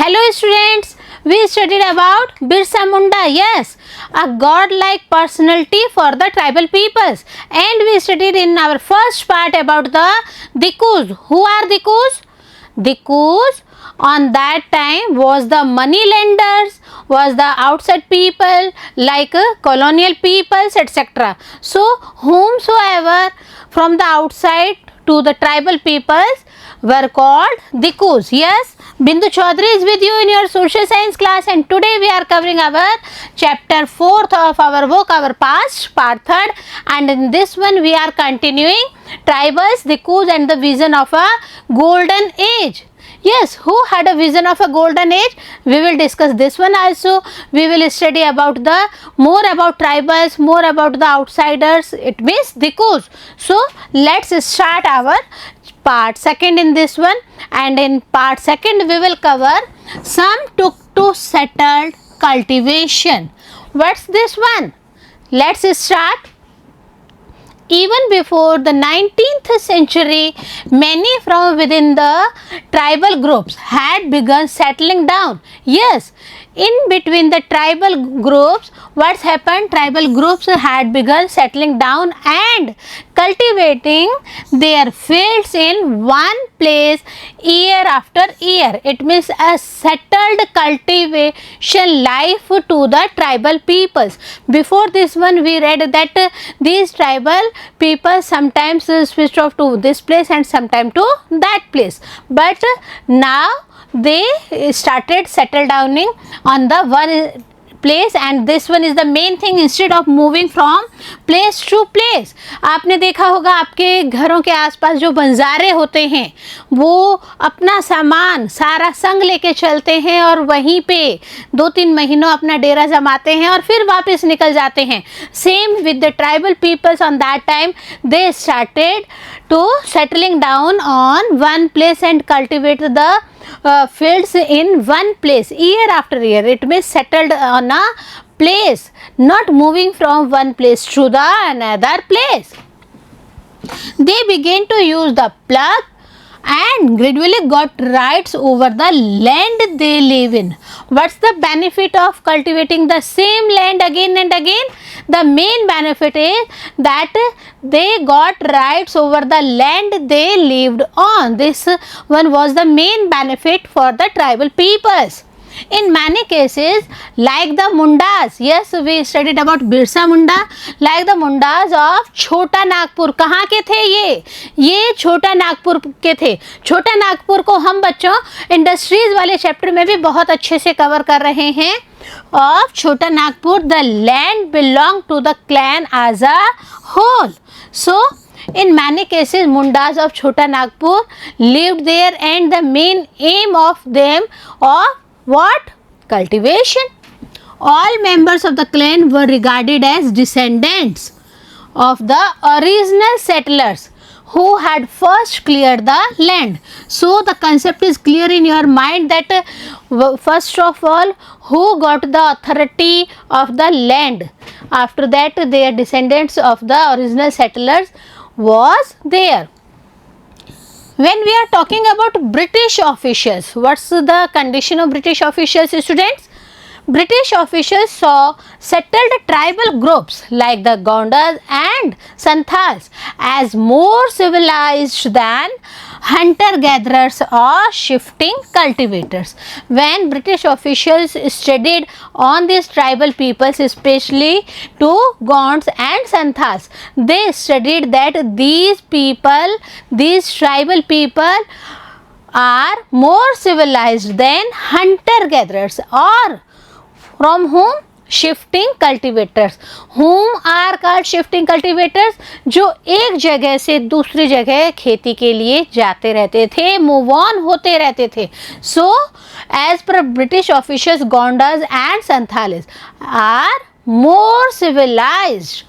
Hello students, we studied about Birsa Munda, yes, a godlike personality for the tribal peoples, and we studied in our first part about the Dikus. Who are Dikus? Dikus on that time was the money lenders, was the outside people like colonial peoples, etc. So whomsoever from the outside to the tribal peoples were called Dikus. Yes, Bindu Chaudhary is with you in your social science class, and today we are covering our chapter 4th of our book, our past, part 3rd, and in this one we are continuing tribals, Dikus and the vision of a golden age. Yes, who had a vision of a golden age? We will discuss this one also. We will study about the more about tribals, more about the outsiders. It means Dikus. So let's start our part 2nd in this one, and in part 2nd we will cover some took to settled cultivation. What's this one? Let's start. Even before the 19th century, many from within the tribal groups had begun settling down. Yes, in between the tribal groups, what's happened? Tribal groups had begun settling down and cultivating their fields in one place year after year. It means a settled cultivation life to the tribal peoples. Before this one, we read that these tribal people sometimes switch off to this place and sometimes to that place, but now they started settle downing on the one place, and this one is the main thing instead of moving from place to place. आपने देखा होगा आपके घरों के आसपास जो बंजारे होते हैं वो अपना सामान सारा संग लेके चलते हैं और वहीं पे 2-3 महीनों अपना डेरा जमाते हैं और फिर वापस निकल जाते हैं. Same with the tribal peoples on that time they started to settling down on one place and cultivate the fields in one place year after year. It means settled on a place, not moving from one place to the another place. They began to use the plug and gradually got rights over the land they live in. What's the benefit of cultivating the same land again and again? The main benefit is that they got rights over the land they lived on. This one was the main benefit for the tribal peoples. In many cases, like the Mundas, yes, we studied about Birsa Munda, like the Mundas of छोटा नागपुर. कहाँ के थे ये छोटा नागपुर के थे. छोटा नागपुर को हम बच्चों इंडस्ट्रीज वाले चैप्टर में भी बहुत अच्छे से कवर कर रहे हैं. Of छोटा Nagpur, the land belonged to the clan as a whole. So in many cases, Mundas of Chota Nagpur lived there, and the main aim of them of what? Cultivation. All members of the clan were regarded as descendants of the original settlers who had first cleared the land. So the concept is clear in your mind that first of all, who got the authority of the land? After that, their descendants of the original settlers was there. When we are talking about British officials, what's the condition of British officials, students? British officials saw settled tribal groups like the Gondas and Santhals as more civilized than hunter-gatherers or shifting cultivators. When British officials studied on these tribal peoples, especially to Gonds and Santhals, they studied that these tribal people are more civilized than hunter-gatherers, or from whom? Shifting cultivators. Whom are called shifting cultivators? जो एक जगह से दूसरी जगह खेती के लिए जाते रहते थे, move on होते रहते थे. So as per British officials, Gondas and Santhales are more civilized.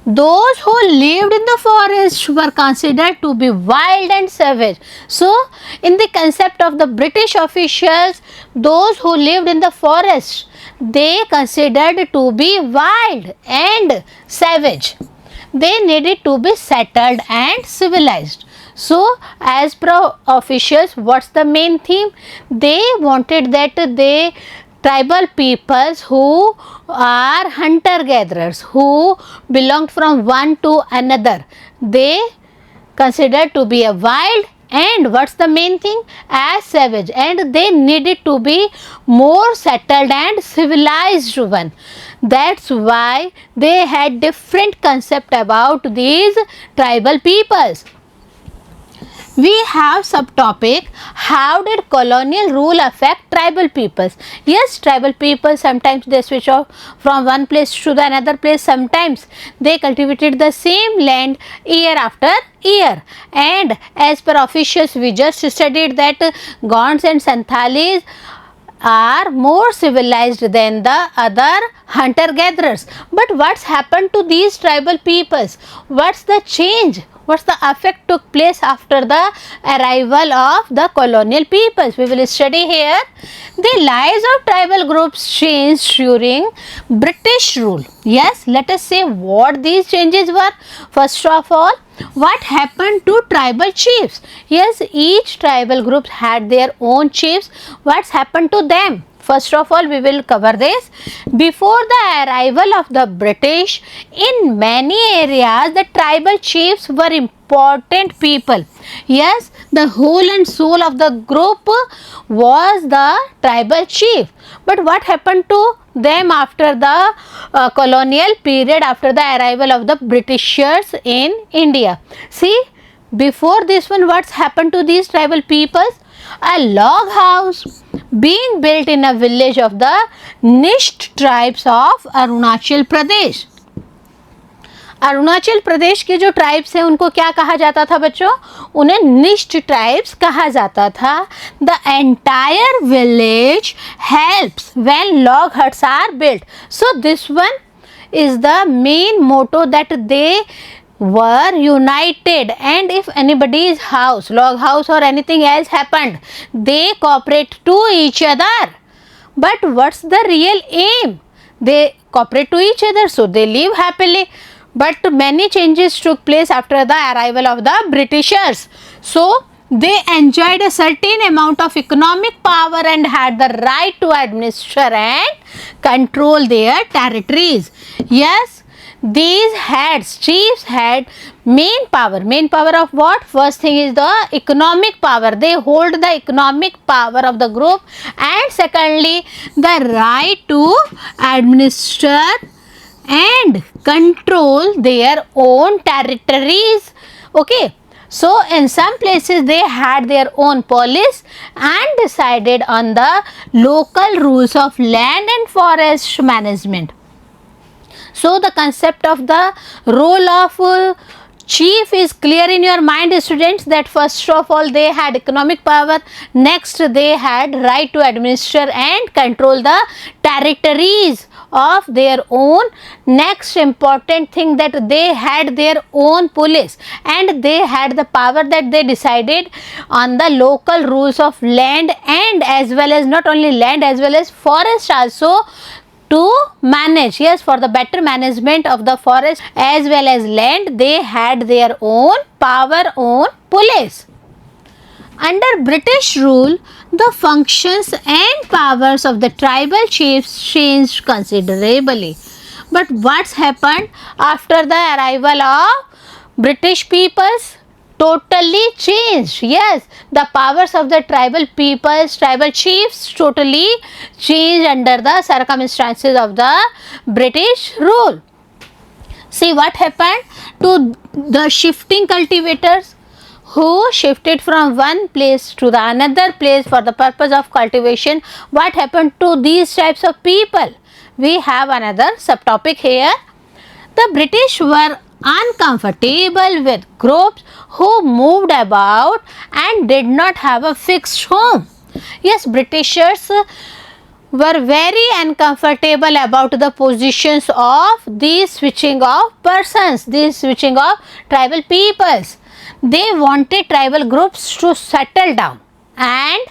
Those who lived in the forest were considered to be wild and savage. So in the concept of the British officials, those who lived in the forest, they considered to be wild and savage. They needed to be settled and civilized. So as per officials, what's the main theme? They wanted that the tribal peoples who are hunter gatherers, who belonged from one to another, they considered to be a wild, and what's the main thing, as savage, and they needed to be more settled and civilized one. That's why they had different concept about these tribal peoples. We have subtopic, how did colonial rule affect tribal peoples? Yes, tribal people sometimes they switch off from one place to the another place. Sometimes they cultivated the same land year after year, and as per officials we just studied that Gonds and Santhalis are more civilized than the other hunter gatherers. But what's happened to these tribal peoples? What's the change? What's the effect took place after the arrival of the colonial peoples? We will study here. The lives of tribal groups changed during British rule. Yes, let us say what these changes were. First of all, what happened to tribal chiefs? Yes, each tribal group had their own chiefs. What's happened to them? First of all, we will cover this. Before the arrival of the British, in many areas, the tribal chiefs were important people. Yes, the whole and soul of the group was the tribal chief. But what happened to them after the colonial period, after the arrival of the Britishers in India? See, before this one, what's happened to these tribal peoples? A log house being built in a village of the Nisht tribes of Arunachal Pradesh. Arunachal Pradesh के जो tribes हैं उनको क्या कहा जाता था बच्चों? उन्हें निष्ठ ट्राइब्स कहा जाता था. The entire village helps when log huts are built. So this one is the main motto that they were united, and if anybody's house, log house or anything else happened, they cooperate to each other. But what's the real aim? They cooperate to each other, so they live happily. But many changes took place after the arrival of the Britishers. So they enjoyed a certain amount of economic power and had the right to administer and control their territories. Yes, these heads, chiefs had main power of what? First thing is the economic power. They hold the economic power of the group, and secondly the right to administer and control their own territories. Okay, so in some places they had their own police and decided on the local rules of land and forest management. So the concept of the role of chief is clear in your mind, students, that first of all they had economic power, next they had right to administer and control the territories of their own. Next important thing, that they had their own police and they had the power that they decided on the local rules of land, and as well as not only land as well as forest also to manage. Yes, for the better management of the forest as well as land, they had their own power, own police. Under British rule, the functions and powers of the tribal chiefs changed considerably. But what's happened after the arrival of British peoples? Totally changed. Yes, the powers of the tribal peoples, tribal chiefs totally changed under the circumstances of the British rule. See what happened to the shifting cultivators who shifted from one place to the another place for the purpose of cultivation. What happened to these types of people? We have another subtopic here. The British were uncomfortable with groups who moved about and did not have a fixed home. Yes, Britishers were very uncomfortable about the positions of these switching of persons, these switching of tribal peoples. They wanted tribal groups to settle down and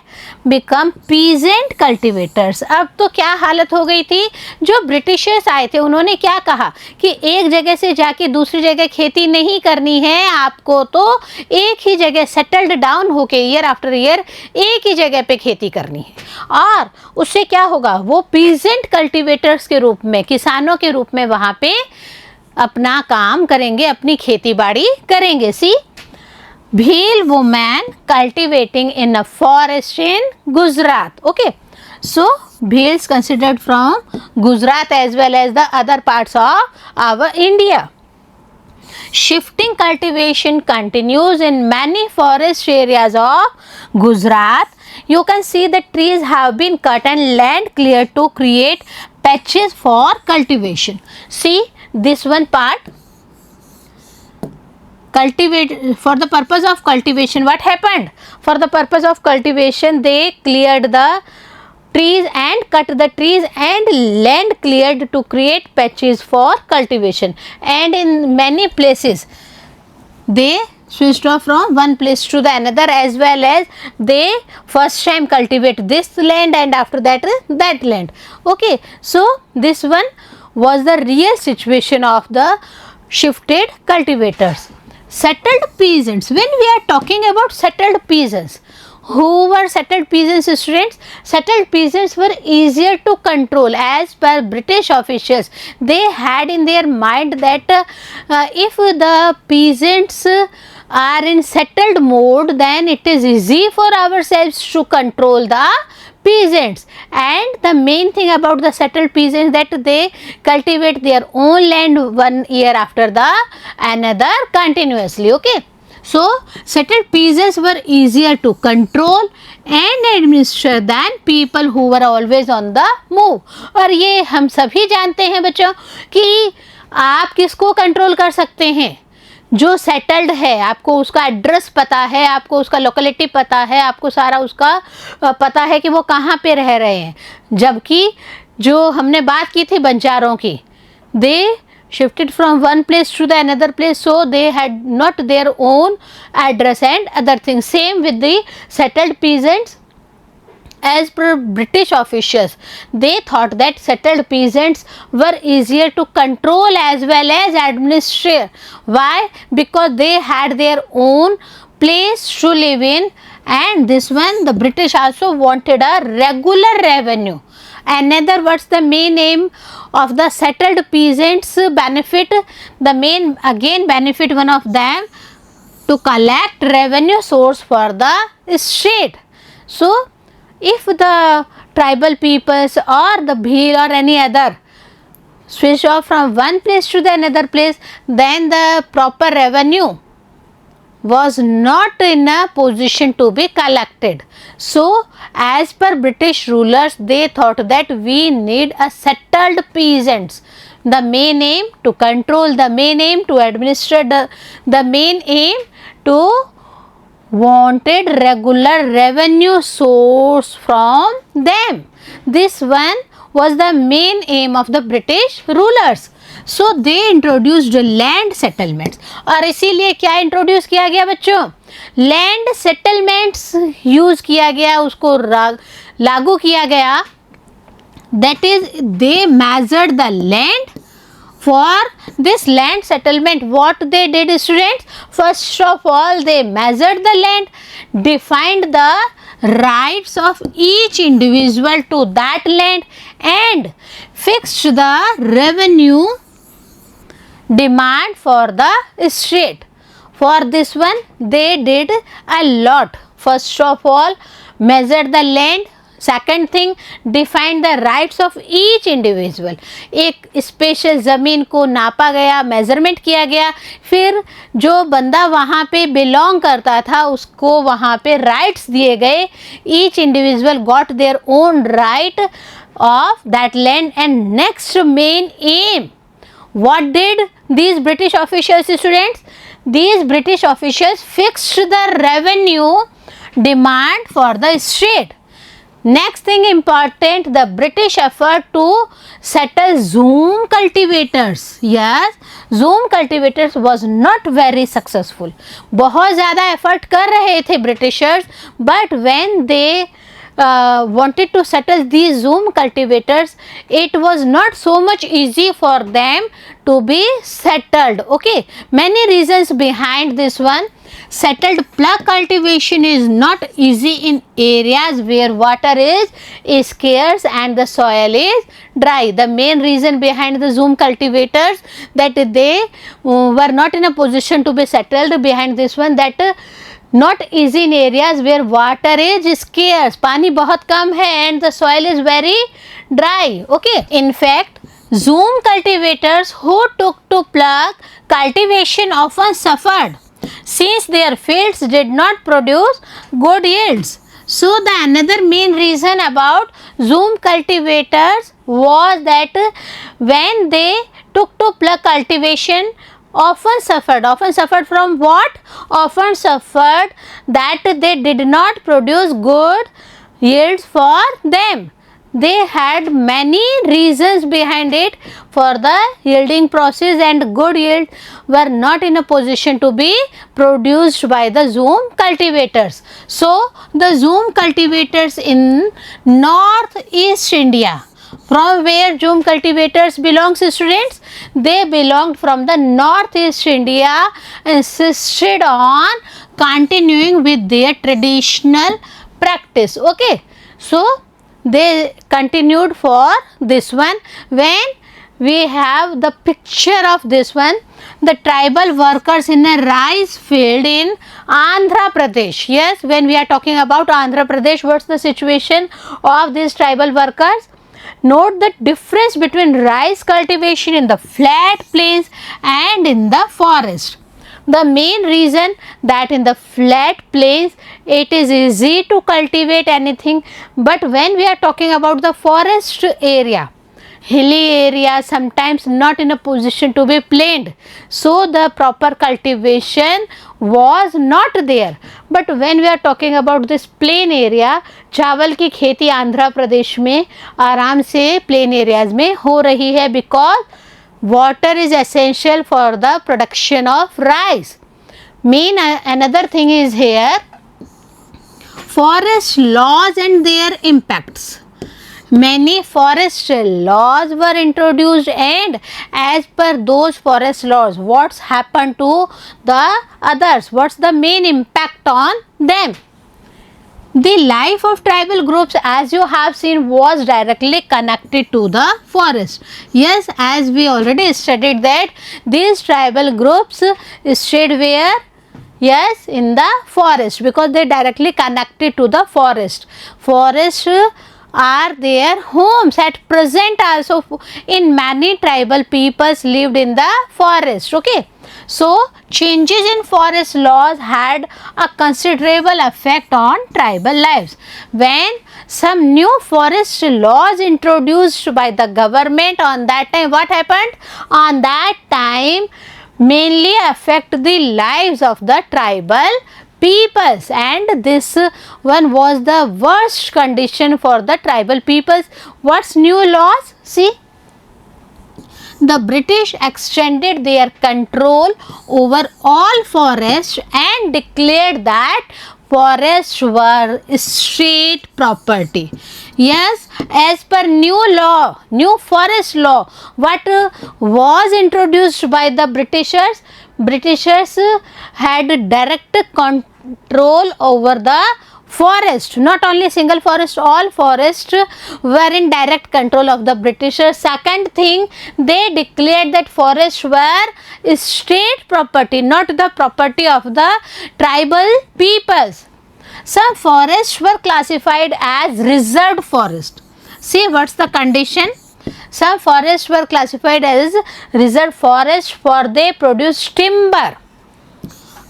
become peasant cultivators. अब तो क्या हालत हो गई थी, जो Britishers आए थे उन्होंने क्या कहा कि एक जगह से जाके दूसरी जगह खेती नहीं करनी है, आपको तो एक ही जगह सेटल्ड डाउन होके ईयर आफ्टर ईयर एक ही जगह पे खेती करनी है। और उससे क्या होगा, वो पीजेंट कल्टिवेटर्स के रूप में, किसानों के रूप में वहाँ पे अपना काम करेंगे, अपनी खेती बाड़ी करेंगे। सी, Bhil woman cultivating in a forest in Gujarat. Okay, so Bhils considered from Gujarat as well as the other parts of our India. Shifting cultivation continues in many forest areas of Gujarat. You can see the trees have been cut and land cleared to create patches for cultivation. See this one part. Cultivate for the purpose of cultivation. What happened? For the purpose of cultivation, they cleared the trees and cut the trees and land cleared to create patches for cultivation. And in many places, they switched off from one place to the another, as well as they first time cultivate this land and after that that land. Okay, so this one was the real situation of the shifted cultivators. Settled peasants. When we are talking about settled peasants, who were settled peasants, students? Settled peasants were easier to control as per British officials. They had in their mind that if the peasants are in settled mode, then it is easy for ourselves to control the peasants. And the main thing about the settled peasants, that they cultivate their own land one year after the another continuously. Okay, so settled peasants were easier to control and administer than people who were always on the move. और ये हम सभी जानते हैं बच्चों कि आप किसको कंट्रोल कर सकते हैं, जो सेटल्ड है, आपको उसका एड्रेस पता है, आपको उसका लोकेलिटी पता है, आपको सारा उसका पता है कि वो कहाँ पे रह रहे हैं। जबकि जो हमने बात की थी बंजारों की, दे shifted from one place to the another place, so they had not their own address and other things. Same with the settled peasants. As per British officials, they thought that settled peasants were easier to control as well as administer. Why? Because they had their own place to live in, and this one the British also wanted a regular revenue. In other words, the main aim of the settled peasants benefit, the main again benefit one of them, to collect revenue source for the state. So if the tribal peoples or the Bhil or any other switch off from one place to the another place, then the proper revenue was not in a position to be collected. So as per British rulers, they thought that we need a settled peasants. The main aim to control, the main aim to administer, the main aim to wanted regular revenue source from them. This one was the main aim of the British rulers. So they introduced land settlements. और इसीलिए क्या introduce किया गया बच्चों? Land settlements use किया गया, उसको लागू किया गया. That is, they measured the land. For this land settlement, what they did, students? First of all, they measured the land, defined the rights of each individual to that land, and fixed the revenue demand for the state. For this one, they did a lot. First of all, measured the land. Second thing, defined the rights of each individual. एक special ज़मीन को नापा गया, measurement किया गया, फिर जो बंदा वहाँ पे बिलोंग करता था उसको वहाँ पे राइट्स दिए गए. Each individual got their own right of that land. And next main M, what did these British officials, students? These British officials fixed the revenue demand for the state. Next thing important, the British effort to settle zoom cultivators. Yes, zoom cultivators was not very successful. बहुत ज़्यादा effort कर रहे थे Britishers, but when they wanted to settle these zoom cultivators, it was not so much easy for them to be settled. Okay, many reasons behind this one. Settled plug cultivation is not easy in areas where water is scarce and the soil is dry. The main reason behind the zoom cultivators that they were not in a position to be settled behind this one, that not easy in areas where water is scarce, पानी बहुत कम है and the soil is very dry. Okay, in fact zoom cultivators who took to plug cultivation often suffered since their fields did not produce good yields. So the another main reason about zoom cultivators was that when they took to plug cultivation, often suffered from what? Often suffered that they did not produce good yields for them. They had many reasons behind it for the yielding process, and good yield were not in a position to be produced by the zoom cultivators. So the zoom cultivators in northeast India, from where zoom cultivators belongs, students? They belonged from the northeast India, insisted on continuing with their traditional practice. Okay, so they continued for this one. When we have the picture of this one, the tribal workers in a rice field in Andhra Pradesh. Yes, when we are talking about Andhra Pradesh, what's the situation of these tribal workers? Note the difference between rice cultivation in the flat plains and in the forest. The main reason that in the flat plains it is easy to cultivate anything, but when we are talking about the forest area, hilly area, sometimes not in a position to be planed, so the proper cultivation was not there. But when we are talking about this plain area, चावल की खेती आंध्र प्रदेश में आराम से plain areas में हो रही है, because water is essential for the production of rice. Another thing is here, forest laws and their impacts. Many forest laws were introduced, and as per those forest laws, what's happened to the others? What's the main impact on them? The life of tribal groups, as you have seen, was directly connected to the forest. Yes, as we already studied that these tribal groups stayed where? Yes, in the forest, because they directly connected to the forest. Forest are their homes at present also. In many tribal peoples lived in the forest. Okay, so changes in forest laws had a considerable effect on tribal lives. When some new forest laws introduced by the government on that time, what happened? On that time mainly affect the lives of the tribal peoples, and this one was the worst condition for the tribal peoples. What's new laws? See, the British extended their control over all forests and declared that forests were state property. Yes, as per new law, new forest law, what was introduced by the Britishers? Britishers had direct control over the forest, not only single forest, all forests were in direct control of the Britishers. Second thing, they declared that forests were state property, not the property of the tribal peoples. Some forests were classified as reserved forest. See, what's the condition? Some forests were classified as reserved forest for they produce timber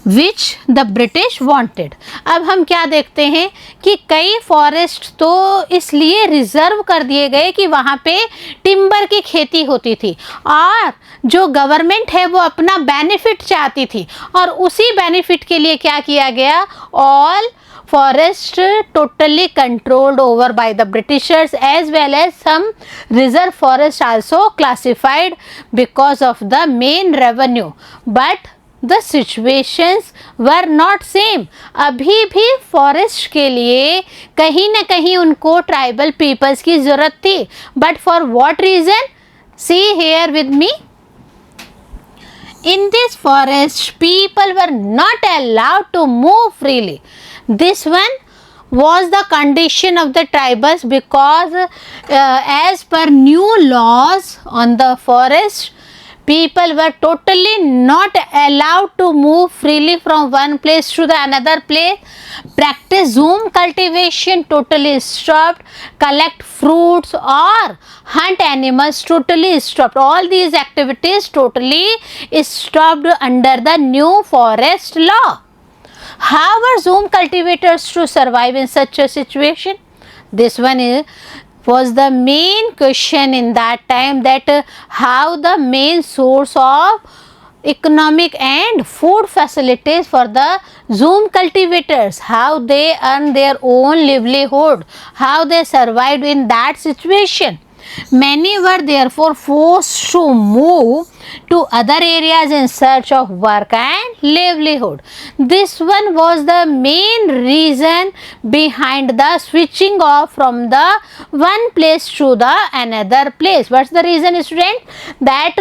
which the British wanted. अब हम क्या देखते हैं कि कई forest तो इसलिए reserve कर दिए गए कि वहाँ पे टिम्बर की खेती होती थी, और जो गवर्नमेंट है वो अपना बेनिफिट चाहती थी, और उसी बेनिफिट के लिए क्या किया गया, all forest totally controlled over by the Britishers, as well as some reserve forest also classified because of the main revenue. But the situations were not same. अभी भी forest के लिए कहीं न कहीं उनको tribal peoples की ज़रूरत थी. But for what reason? See here with me. In this forest, people were not allowed to move freely. This one was the condition of the tribals, because as per new laws on the forest, people were totally not allowed to move freely from one place to the another place. Practice zoom cultivation totally stopped. Collect fruits or hunt animals totally stopped. All these activities totally stopped under the new forest law. How were zoom cultivators to survive in such a situation? This one was the main question in that time, that how the main source of economic and food facilities for the zoom cultivators, how they earn their own livelihood, how they survived in that situation. Many were therefore forced to move to other areas in search of work and livelihood. This one was the main reason behind the switching off from the one place to the another place. What's the reason, student? That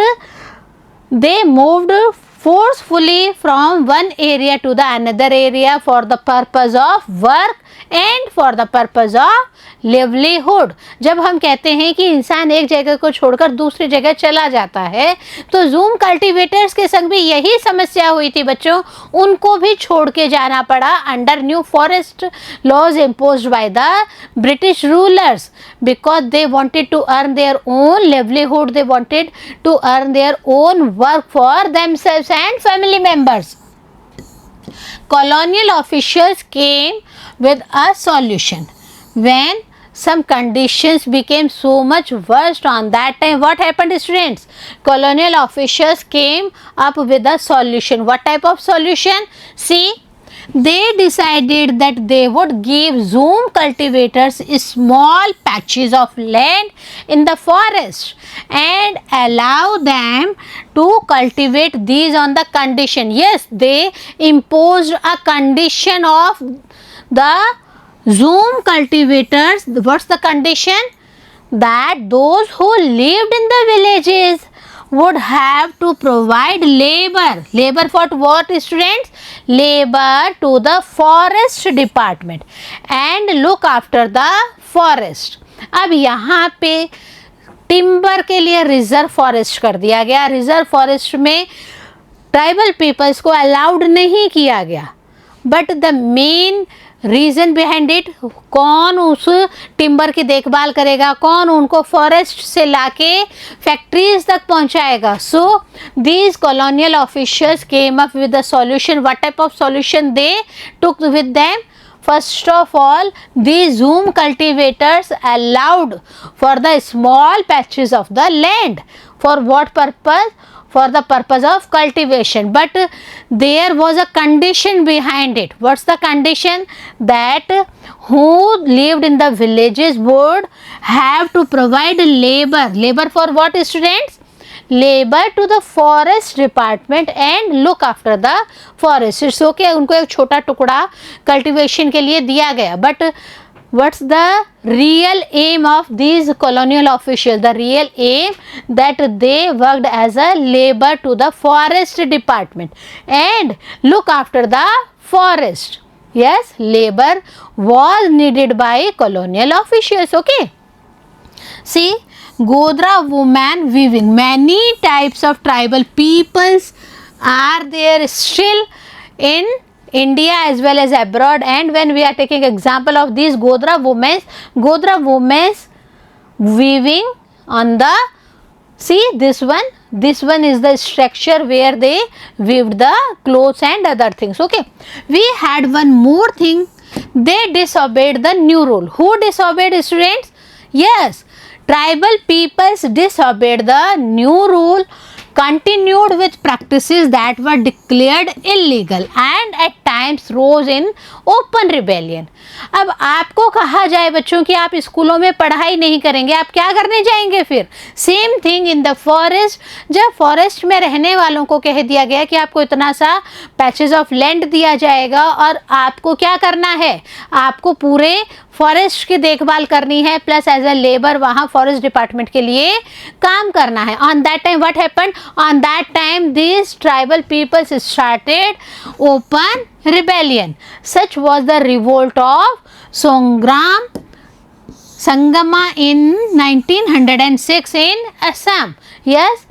they moved forcefully from one area to the another area for the purpose of work and for the purpose of livelihood. जब हम कहते हैं कि इंसान एक जगह को छोड़कर दूसरी जगह चला जाता है, तो जूम कल्टीवेटर्स के संग भी यही समस्या हुई थी बच्चों. उनको भी छोड़ के जाना पड़ा under new forest laws imposed by the British rulers, because they wanted to earn their own livelihood, they wanted to earn their own work for themselves and family members. Colonial officials came with a solution. When some conditions became so much worse on that time, what happened, students? Colonial officials came up with a solution. What type of solution? See, they decided that they would give zoom cultivators small patches of land in the forest and allow them to cultivate these on the condition. Yes, they imposed a condition of the zoom cultivators. What's the condition? That those who lived in the villages would have to provide labor. Labor for what, students? Labor to the forest department and look after the forest. अब यहाँ पे timber के लिए reserve forest कर दिया गया. Reserve forest में tribal peoples को अलाउड नहीं किया गया. But the main reason behind it, कौन उस टिम्बर की देखभाल करेगा, कौन उनको फॉरेस्ट से लाके फैक्ट्रीज तक पहुंचाएगा. So these colonial officials came up with the solution. What type of solution they took with them? First of all, these zoom cultivators allowed for the small patches of the land. For what purpose? For the purpose of cultivation. But there was a condition behind it. What's the condition? That who lived in the villages would have to provide labor. Labor for what, students? Labor to the forest department and look after the forest. It's okay, उनको एक छोटा टुकड़ा cultivation के लिए दिया गया. But what's the real aim of these colonial officials? The real aim that they worked as a labor to the forest department and look after the forest. Yes, labor was needed by colonial officials. Okay. See, Godra woman weaving. Many types of tribal peoples are there still in India as well as abroad. And when we are taking example of these Godra women's weaving on the, see this one is the structure where they weaved the clothes and other things. Okay, we had one more thing. They disobeyed the new rule. Who disobeyed, students? Yes, tribal peoples disobeyed the new rule continued with practices that were declared illegal and at times rose in open rebellion. अब आपको कहा जाए बच्चों कि आप स्कूलों में पढ़ाई नहीं करेंगे, आप क्या करने जाएंगे फिर? Same thing in the forest. जब फॉरेस्ट में रहने वालों को कह दिया गया कि आपको इतना सा पैचेस ऑफ लैंड दिया जाएगा और आपको क्या करना है, आपको पूरे फॉरेस्ट की देखभाल करनी है, प्लस एज अ लेबर वहाँ फॉरेस्ट डिपार्टमेंट के लिए काम करना है. On that time what happened? On that time this tribal peoples started open rebellion. Such was the revolt of Songram Sangama in 1906 in Assam. Yes,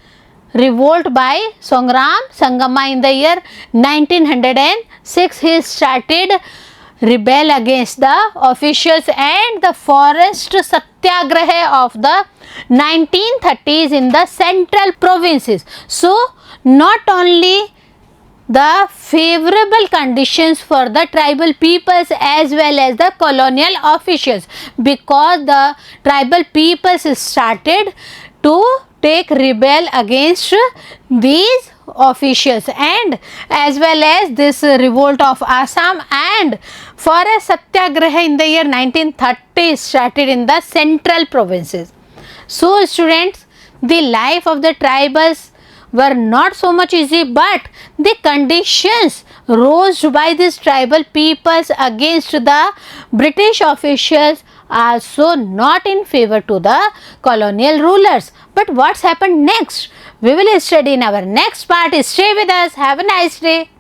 revolt by Songram Sangama in the year 1906. He started rebel against the officials and the forest satyagraha of the 1930s in the central provinces. So not only the favorable conditions for the tribal peoples as well as the colonial officials, because the tribal peoples started to take rebel against these officials, and as well as this revolt of Assam and forest satyagraha in the year 1930 started in the central provinces. So students, the life of the tribals were not so much easy, but the conditions rose by these tribal peoples against the British officials also not in favor to the colonial rulers. But what's happened next? We will study in our next part. Stay with us. Have a nice day.